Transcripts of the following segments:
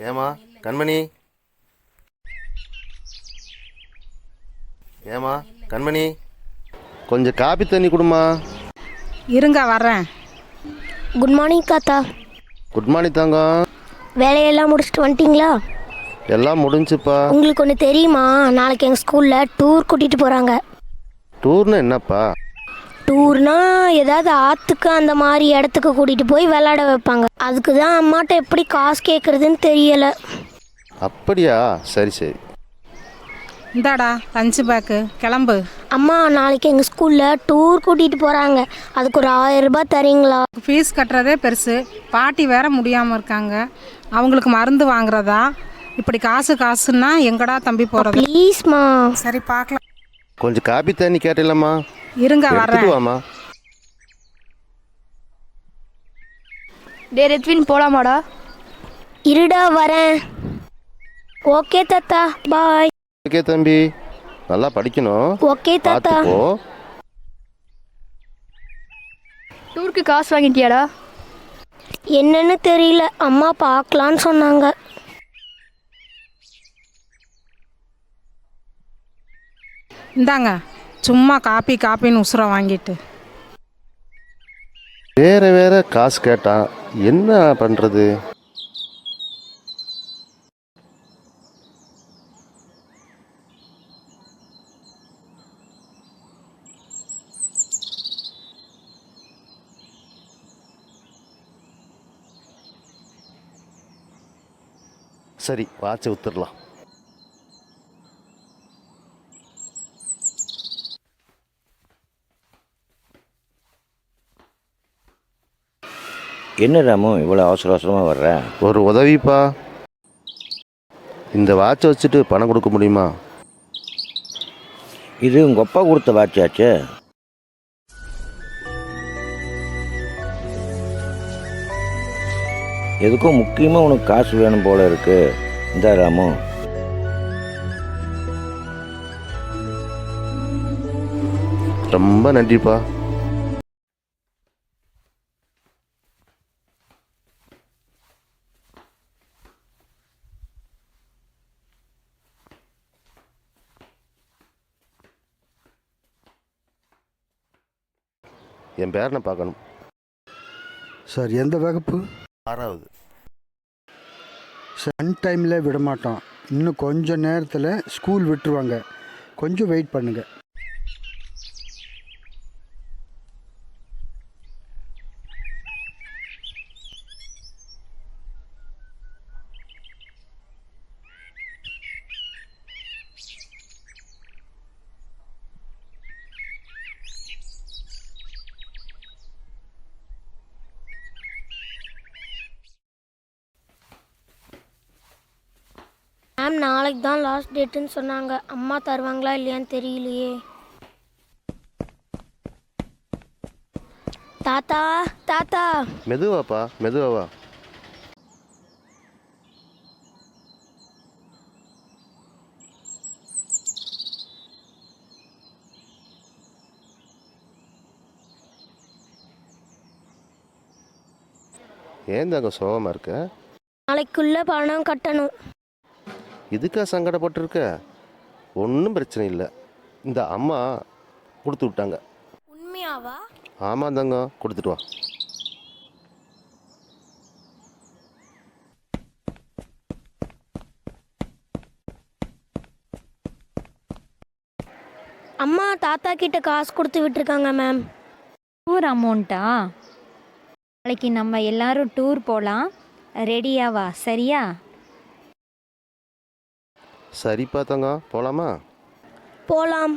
ஏமா கண்மணி, ஏமா கண்மணி, கொஞ்சம் காப்பி தண்ணி கொடுமா. இருங்க வர்றேன். குட் மார்னிங் தாத்தா. குட் மார்னிங் தங்கம். வேலையெல்லாம் முடிச்சுட்டு வந்துட்டீங்களா? எல்லாம் முடிஞ்சுப்பா. உங்களுக்கு ஒன்று தெரியுமா, நாளைக்கு எங்கள் ஸ்கூலில் டூர் கூட்டிகிட்டு போகிறாங்க. டூர்னு என்னப்பா? டூர்னா ஏதாவது ஆற்றுக்கு அந்த மாதிரி இடத்துக்கு கூட்டிகிட்டு போய் விளையாட வைப்பாங்க. அதுக்கு தான் அம்மாட்ட எப்படி காசு கேட்குறதுன்னு தெரியலை. அப்படியா, சரி சரி. இந்தாடா லஞ்சு பேக்கு, கிளம்பு. அம்மா, நாளைக்கு எங்கள் ஸ்கூலில் டூர் கூட்டிகிட்டு போகிறாங்க. அதுக்கு ஒரு 1000 ரூபாய் தரீங்களா? ஃபீஸ் கட்டுறதே பெருசு, பாட்டி வேற முடியாமல் இருக்காங்க, அவங்களுக்கு மருந்து வாங்குறதா, இப்படி காசு காசுன்னா எங்கடா தம்பி போகிறது? ப்ளீஸ்மா. சரி பார்க்கலாம். கொஞ்சம் காப்பி தண்ணி கேட்டில்லம்மா, இருங்க எடுத்துட்டு வர்றேன். வாமா. டே ரெத்வின், போலாமாடா? இருடா வரேன். ஓகே தாத்தா, பாய். ஓகே தம்பி, நல்லா படிக்கணும். ஓகே தாத்தா. பார்த்துக்கோ. டூருக்கு காசு வாங்கிட்டியாடா? என்னன்னு தெரியல, அம்மா பார்க்கலான்னு சொன்னாங்க. இந்தாங்க, சும்மா காப்பி காப்பின்னு உசுரை வாங்கிட்டு. வேற வேற காசு கேட்டான், என்ன பண்றது? சரி, வாட்சை வித்துடலாம். என்ன ராமு, இவ்வளோ அவசர அவசரமாக வர்ற? ஒரு உதவிப்பா, இந்த வாட்சை வச்சுட்டு பணம் கொடுக்க முடியுமா? இது உங்கள் அப்பா கொடுத்த வாட்சாச்சே. எதுக்கும் முக்கியமாக உனக்கு காசு வேணும் போல இருக்கு. இந்த ராமு, ரொம்ப நன்றிப்பா. என் பேரனை பார்க்கணும். சார், எந்த வகுப்பு? 6வது. சன் டைமில் விட மாட்டோம். இன்னும் கொஞ்சம் நேரத்தில் ஸ்கூல் விட்டுருவாங்க. கொஞ்சம் வெயிட் பண்ணுங்கள். மேம், நாளைக்கு தான் லாஸ்ட் டேட்டுன்னு சொன்னாங்க. அம்மா தருவாங்களா இல்லையான்னு தெரியலையே. தாத்தா தாத்தா. மெதுவாப்பா, மெதுவாவா. ஏன் தாங்க சோகமாக இருக்க? நாளைக்குள்ள பணம் கட்டணும். இதுக்கா சங்கடப்பட்டிருக்க? ஒன்றும் பிரச்சனை இல்லை, இந்த அம்மா கொடுத்து விட்டாங்க. உண்மையாவா? ஆமாம் தங்கம், கொடுத்துட்டு வா. அம்மா தாத்தா கிட்ட காசு கொடுத்து விட்டுருக்காங்க மேம். டூர் அமௌண்ட்டா? நாளைக்கு நம்ம எல்லாரும் டூர் போகலாம், ரெடியாவா? சரியா? சரிப்பா தங்கம், போகலாமா? போகலாம்.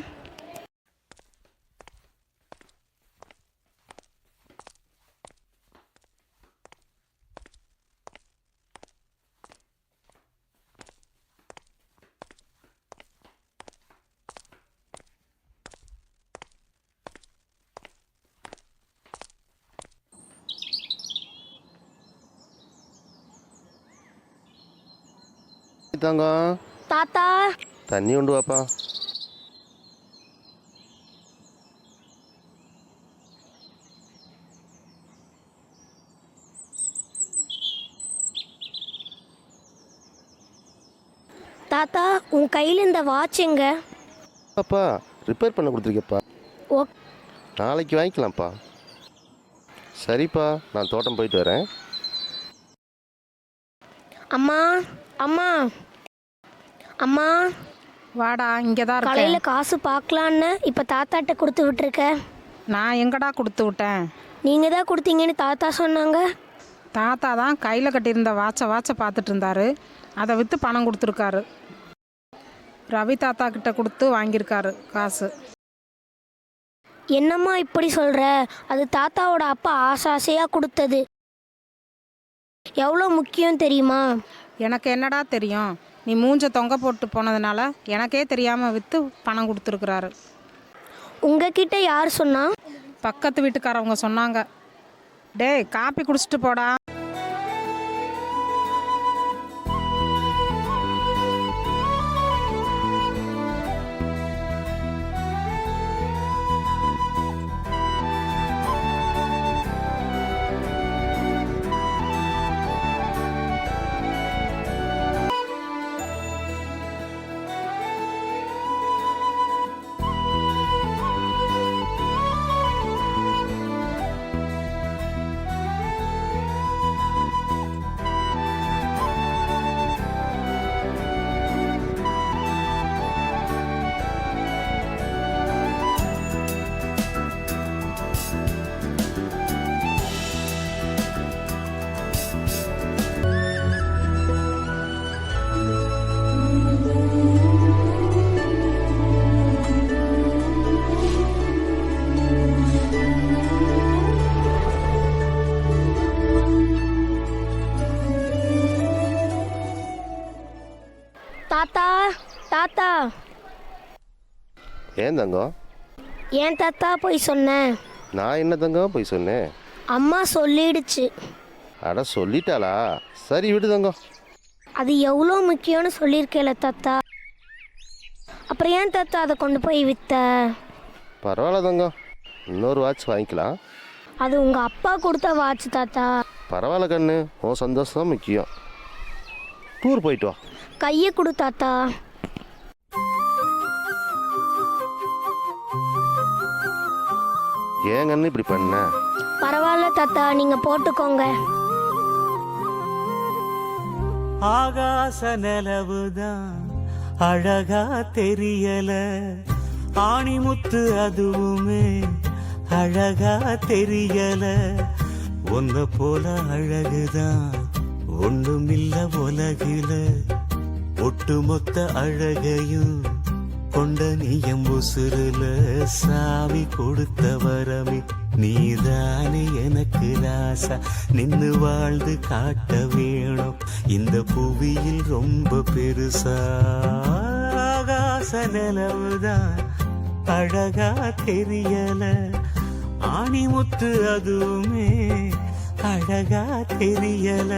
தங்கம், தாத்தா. தண்ணி கொண்டு வாப்பா. தாத்தா உன் கையில் இந்த வாட்ச் எங்க? அப்பா ரிப்பேர் பண்ண கொடுத்துருக்கேப்பா. ஓ, நாளைக்கு வாங்கிக்கலாம்ப்பா. சரிப்பா, நான் தோட்டம் போயிட்டு வரேன். அம்மா அம்மா அம்மா, வாடா, இங்கே தான் இருக்கேன். காலையில் காசு பார்க்கலான்னு இப்போ தாத்தாட்ட கொடுத்து விட்டுருக்க. நான் எங்கடா கொடுத்து விட்டேன்? நீங்கள் தான் கொடுத்தீங்கன்னு தாத்தா சொன்னாங்க. தாத்தா தான் கையில் கட்டியிருந்த வாட்சை பார்த்துட்டு இருந்தாரு. அதை விற்று பணம் கொடுத்துருக்காரு. ரவி தாத்தா கிட்ட கொடுத்து வாங்கியிருக்காரு காசு. என்னம்மா இப்படி சொல்கிற? அது தாத்தாவோட அப்பா ஆசையாக கொடுத்தது. எவ்வளோ முக்கியம் தெரியுமா? எனக்கு என்னடா தெரியும்? நீ மூஞ்ச தொங்க போட்டு போனதுனால எனக்கே தெரியாமல் விற்று பணம் கொடுத்துருக்குறாரு. உங்ககிட்ட யார் சொன்னா? பக்கத்து வீட்டுக்காரவங்க சொன்னாங்க. டேய், காப்பி குடிச்சிட்டு போடா. தாத்தா தாத்தா. ஏன் தங்கம்? ஏன் தாத்தா போய் சொன்னேன்? நான் என்ன தங்கம் போய் சொன்னேன்? அம்மா சொல்லிடுச்சு. அட சொல்லிட்டாளா? சரி விடு தங்கம். அது எவ்வளோ முக்கியம்னு சொல்லியிருக்கேல தாத்தா. அப்புறம் ஏன் தாத்தா அதை கொண்டு போய் விற்ற? பரவாயில்ல தங்கம், இன்னொரு வாட்ச் வாங்கிக்கலாம். அது உங்கள் அப்பா கொடுத்த வாட்ச் தாத்தா. பரவாயில்ல கண்ணு, உன் சந்தோஷம் முக்கியம். டூர் போயிட்டு வா. கையை கொடு தாத்தா. ஏன் கண்ணு இப்படி பண்ண? பரவாயில்ல தாத்தா, நீங்கள் போட்டுக்கோங்க. ஆகாச நிலவுதான் அழகா தெரியல, ஆணிமுத்து அதுவுமே அழகா தெரியல, ஒன்ன போல அழகுதான் ஒண்ணுமில்ல உலகில, ஒட்டுமொத்த அழகையும் கொண்ட நீயம் உசுருல, சாமி கொடுத்த வரமே நீதானே எனக்கு ராசா, நின்னு வாழ்ந்து காட்ட வேணும் இந்த புவியில் ரொம்ப பெருசா. ஆகாச நிலவுதான் அழகா தெரியல, ஆணிமுத்து அதுவுமே அழகா தெரியல.